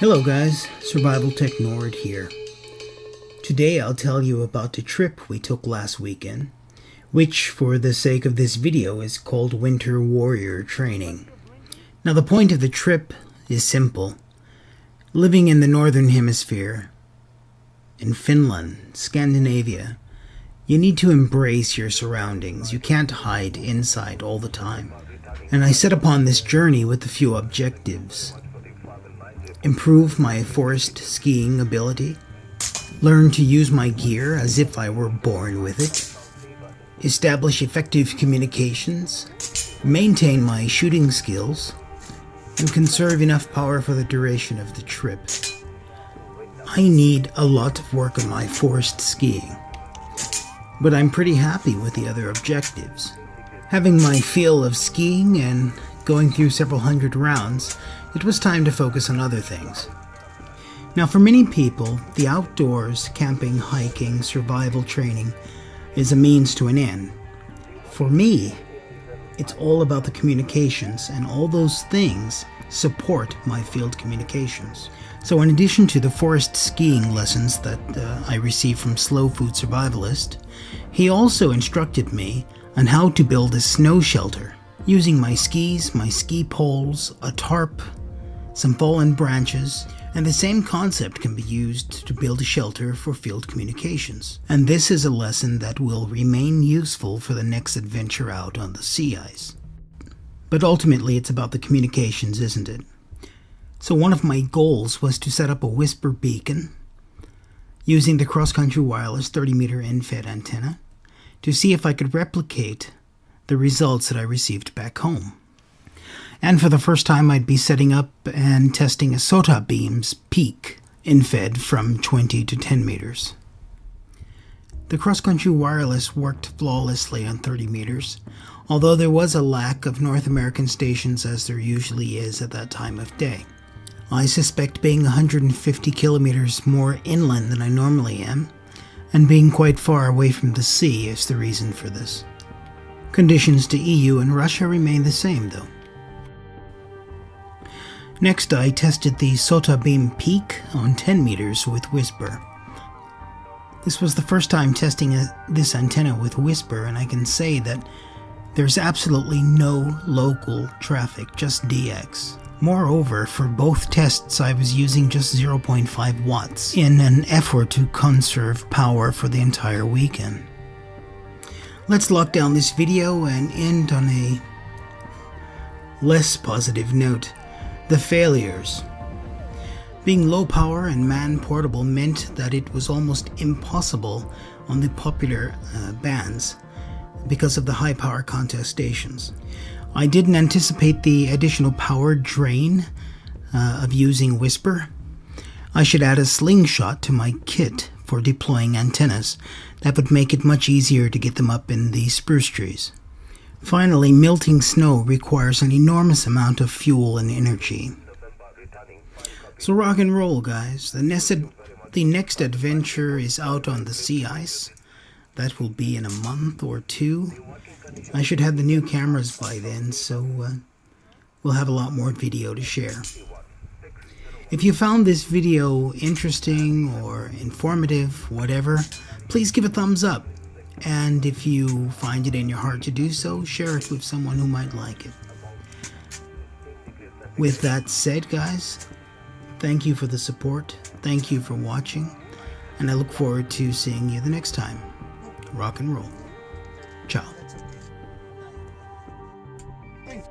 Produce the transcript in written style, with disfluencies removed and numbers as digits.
Hello guys, SurvivalTech Nord here. Today I'll tell you about the trip we took last weekend, which for the sake of this video is called Winter Warrior Training. Now the point of the trip is simple. Living in the Northern Hemisphere, in Finland, Scandinavia, you need to embrace your surroundings. You can't hide inside all the time. And I set upon this journey with a few objectives. Improve my forest skiing ability, learn to use my gear as if I were born with it, establish effective communications, maintain my shooting skills, and conserve enough power for the duration of the trip. I need a lot of work on my forest skiing, but I'm pretty happy with the other objectives. Having my feel of skiing and going through several hundred rounds, it was time to focus on other things. Now for many people, the outdoors, camping, hiking, survival training is a means to an end. For me, it's all about the communications, and all those things support my field communications. So in addition to the forest skiing lessons that I received from SlowFood Survivalist, he also instructed me on how to build a snow shelter using my skis, my ski poles, a tarp, some fallen branches, and the same concept can be used to build a shelter for field communications. And this is a lesson that will remain useful for the next adventure out on the sea ice. But ultimately it's about the communications, isn't it? So one of my goals was to set up a whisper beacon using the cross-country wireless 30-meter end-fed antenna to see if I could replicate the results that I received back home. And for the first time, I'd be setting up and testing a SOTA beam's peak end-fed from 20 to 10 meters. The cross-country wireless worked flawlessly on 30 meters, although there was a lack of North American stations as there usually is at that time of day. I suspect being 150 kilometers more inland than I normally am, and being quite far away from the sea is the reason for this. Conditions to EU and Russia remain the same though. Next, I tested the SOTA beam peak on 10 meters with Whisper. This was the first time testing this antenna with Whisper, and I can say that there's absolutely no local traffic, just DX. Moreover, for both tests I was using just 0.5 watts in an effort to conserve power for the entire weekend. Let's lock down this video and end on a less positive note. The failures. Being low power and man-portable meant that it was almost impossible on the popular bands because of the high power contest stations. I didn't anticipate the additional power drain of using Whisper. I should add a slingshot to my kit for deploying antennas. That would make it much easier to get them up in the spruce trees. Finally, melting snow requires an enormous amount of fuel and energy. So rock and roll, guys. The next adventure is out on the sea ice. That will be in a month or two. I should have the new cameras by then, so we'll have a lot more video to share. If you found this video interesting or informative, whatever, please give a thumbs up. And if you find it in your heart to do so, share it with someone who might like it. With that said, guys, thank you for the support, thank you for watching, and I look forward to seeing you the next time. Rock and roll. Ciao. Thanks.